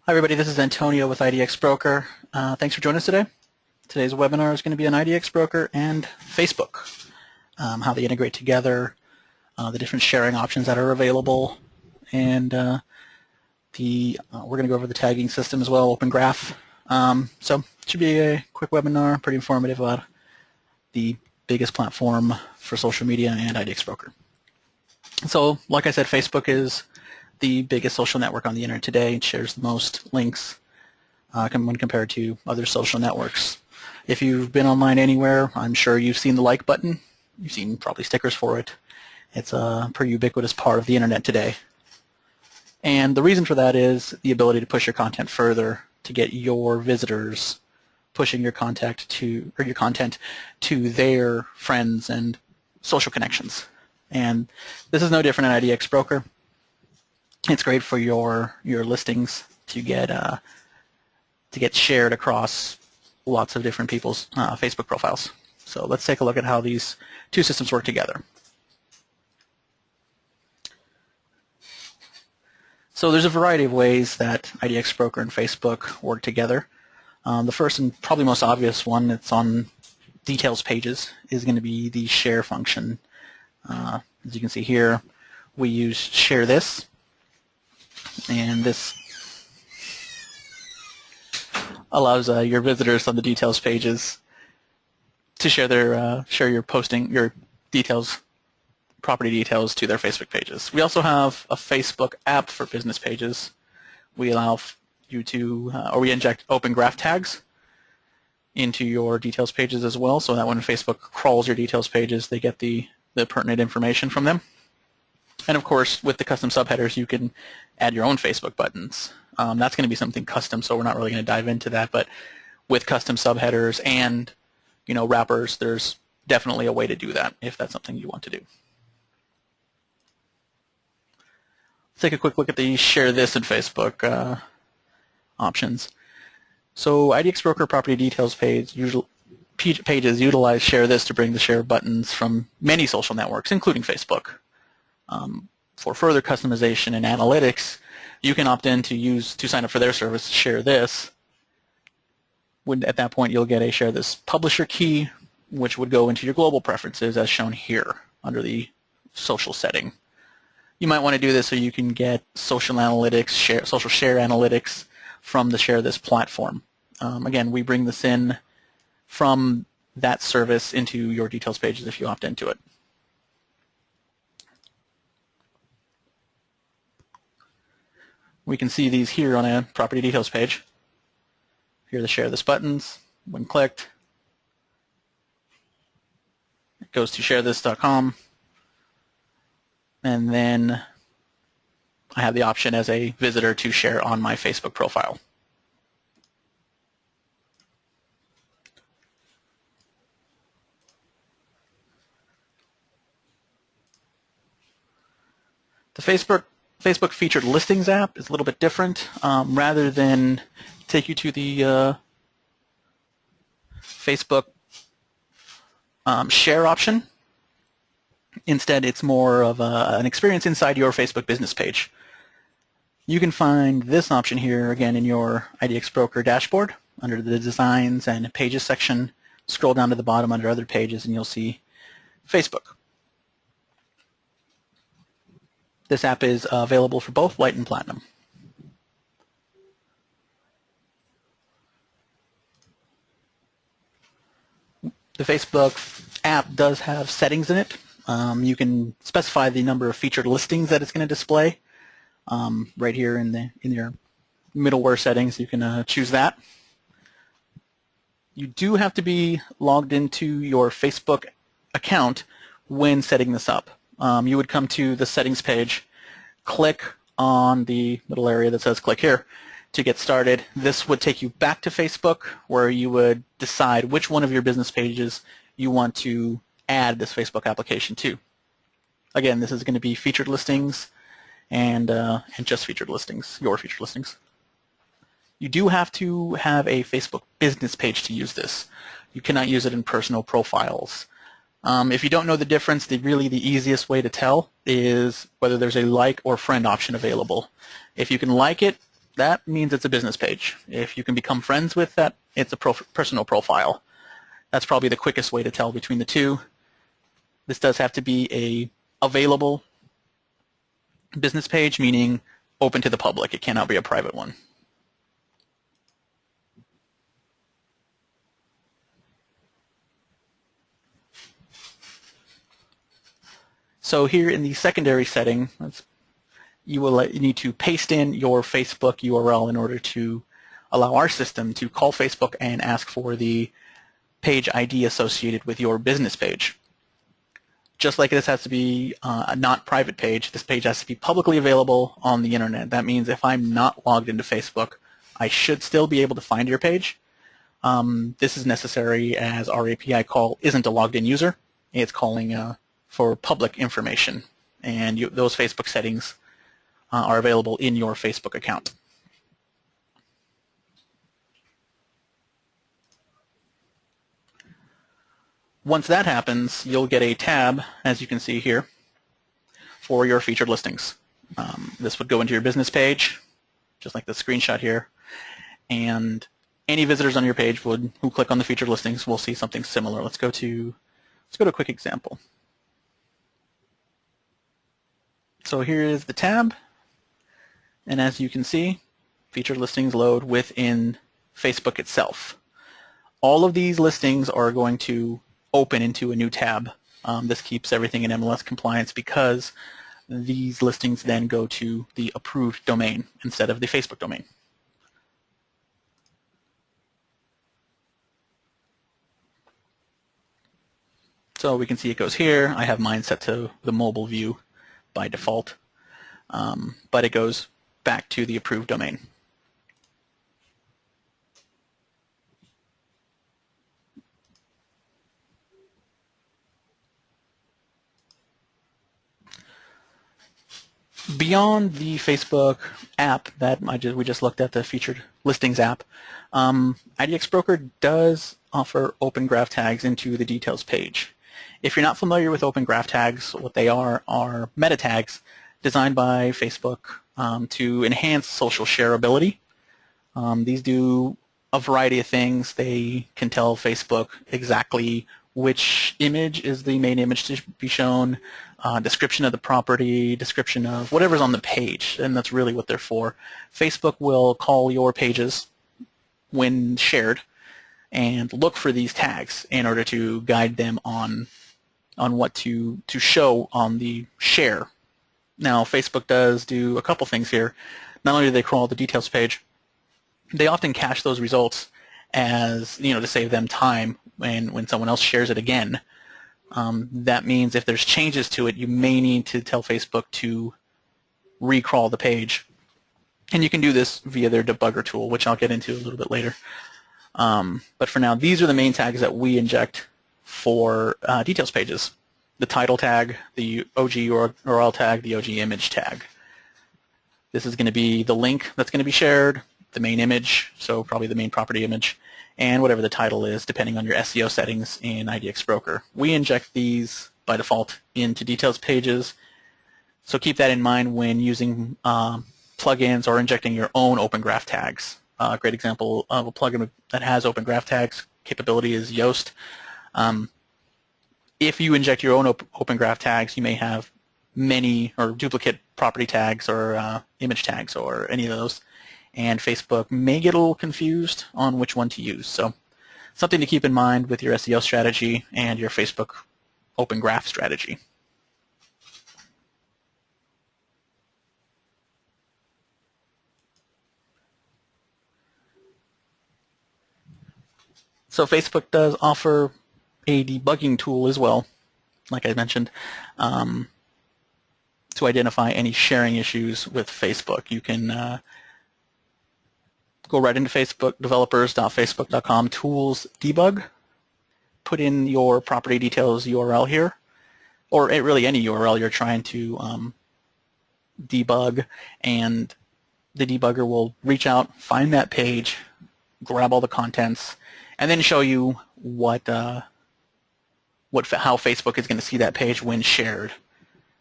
Hi everybody, this is Antonio with IDX Broker. Thanks for joining us today. Today's webinar is going to be on IDX Broker and Facebook, how they integrate together, the different sharing options that are available, and we're going to go over the tagging system as well, Open Graph. So it should be a quick webinar, pretty informative about the biggest platform for social media and IDX Broker. So like I said, Facebook is the biggest social network on the internet today. It shares the most links when compared to other social networks. If you've been online anywhere, I'm sure you've seen the like button. You've seen probably stickers for it. It's a pretty ubiquitous part of the internet today. And the reason for that is the ability to push your content further, to get your visitors pushing your content to their friends and social connections. And this is no different in IDX Broker. It's great for your listings to get shared across lots of different people's Facebook profiles. So let's take a look at how these two systems work together. So there's a variety of ways that IDX Broker and Facebook work together. The first and probably most obvious one that's on details pages is going to be the share function. As you can see here, we use share this. And this allows your visitors on the details pages to share your details, property details to their Facebook pages. We also have a Facebook app for business pages. We allow you to, or we inject Open Graph tags into your details pages as well, so that when Facebook crawls your details pages, they get the pertinent information from them. And of course, with the custom subheaders, you can add your own Facebook buttons. That's going to be something custom, so we're not really going to dive into that. But with custom subheaders and wrappers, there's definitely a way to do that if that's something you want to do. Let's take a quick look at the Share This in Facebook options. So IDX Broker Property Details pages utilize Share This to bring the share buttons from many social networks, including Facebook. For further customization and analytics, you can opt in to sign up for their service, Share This. At that point, you'll get a Share This publisher key, which would go into your global preferences as shown here under the social setting. You might want to do this so you can get social analytics, social share analytics from the Share This platform. Again, we bring this in from that service into your details pages if you opt into it. We can see these here on a property details page. Here are the Share This buttons. When clicked, it goes to sharethis.com. And then I have the option as a visitor to share on my Facebook profile. The Facebook featured listings app is a little bit different. Rather than take you to the Facebook share option, instead it's more of an experience inside your Facebook business page. You can find this option here again in your IDX Broker dashboard under the Designs and Pages section. Scroll down to the bottom under Other Pages and you'll see Facebook. This app is available for both Light and Platinum. The Facebook app does have settings in it. You can specify the number of featured listings that it's going to display. Right here in your middleware settings, you can choose that. You do have to be logged into your Facebook account when setting this up. You would come to the settings page, click on the little area that says click here to get started. This would take you back to Facebook where you would decide which one of your business pages you want to add this Facebook application to. Again, this is going to be featured listings and just featured listings, your featured listings. You do have to have a Facebook business page to use this. You cannot use it in personal profiles. If you don't know the difference, really the easiest way to tell is whether there's a like or friend option available. If you can like it, that means it's a business page. If you can become friends with that, it's a personal profile. That's probably the quickest way to tell between the two. This does have to be a available business page, meaning open to the public. It cannot be a private one. So here in the secondary setting, you need to paste in your Facebook URL in order to allow our system to call Facebook and ask for the page ID associated with your business page. Just like this has to be a not private page, this page has to be publicly available on the internet. That means if I'm not logged into Facebook, I should still be able to find your page. This is necessary as our API call isn't a logged in user. It's calling for public information, and those Facebook settings are available in your Facebook account. Once that happens, you'll get a tab, as you can see here, for your featured listings. This would go into your business page, just like the screenshot here, and any visitors on your page who click on the featured listings will see something similar. Let's go to a quick example. So here is the tab, and as you can see, featured listings load within Facebook itself. All of these listings are going to open into a new tab. This keeps everything in MLS compliance because these listings then go to the approved domain instead of the Facebook domain. So we can see it goes here. I have mine set to the mobile view by default, but it goes back to the approved domain. Beyond the Facebook app that we just looked at, the featured listings app, IDX Broker does offer open graph tags into the details page. If you're not familiar with open graph tags, what they are meta tags designed by Facebook to enhance social shareability. These do a variety of things. They can tell Facebook exactly which image is the main image to be shown, description of the property, description of whatever's on the page, and that's really what they're for. Facebook will call your pages when shared and look for these tags in order to guide them on what to show on the share. Now, Facebook does do a couple things here. Not only do they crawl the details page, they often cache those results as, to save them time when someone else shares it again. That means if there's changes to it, you may need to tell Facebook to recrawl the page. And you can do this via their debugger tool, which I'll get into a little bit later. But for now, these are the main tags that we inject for details pages. The title tag, the OG URL tag, the OG image tag. This is going to be the link that's going to be shared, the main image, so probably the main property image, and whatever the title is, depending on your SEO settings in IDX Broker. We inject these by default into details pages, so keep that in mind when using plugins or injecting your own Open Graph tags. A great example of a plugin that has Open Graph tags capability is Yoast. If you inject your own Open Graph tags, you may have many or duplicate property tags or image tags or any of those, and Facebook may get a little confused on which one to use. So something to keep in mind with your SEO strategy and your Facebook Open Graph strategy. So Facebook does offer a debugging tool as well, like I mentioned, to identify any sharing issues with Facebook. You can go right into Facebook, developers.facebook.com, tools, debug, put in your property details URL here, or really any URL you're trying to debug, and the debugger will reach out, find that page, grab all the contents, and then show you how Facebook is going to see that page when shared.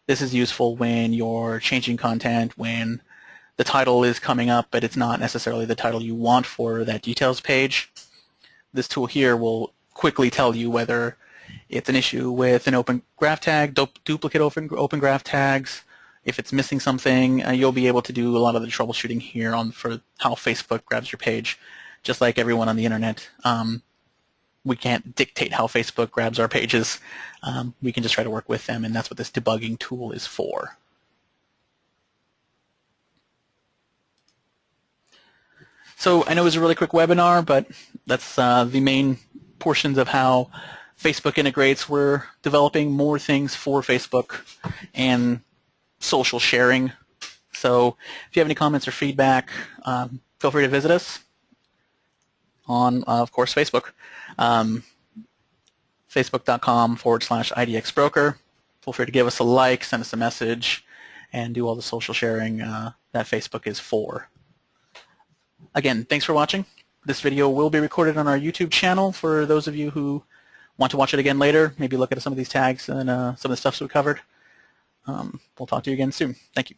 This is useful when you're changing content, when the title is coming up, but it's not necessarily the title you want for that details page. This tool here will quickly tell you whether it's an issue with an open graph tag, duplicate open graph tags. If it's missing something, you'll be able to do a lot of the troubleshooting here for how Facebook grabs your page. Just like everyone on the internet, we can't dictate how Facebook grabs our pages. We can just try to work with them, and that's what this debugging tool is for. So I know it was a really quick webinar, but that's the main portions of how Facebook integrates. We're developing more things for Facebook and social sharing. So if you have any comments or feedback, feel free to visit us on, of course, Facebook. Facebook.com/IDX broker. Feel free to give us a like, send us a message, and do all the social sharing that Facebook is for. Again, thanks for watching. This video will be recorded on our YouTube channel for those of you who want to watch it again later, maybe look at some of these tags and some of the stuff that we covered. We'll talk to you again soon. Thank you.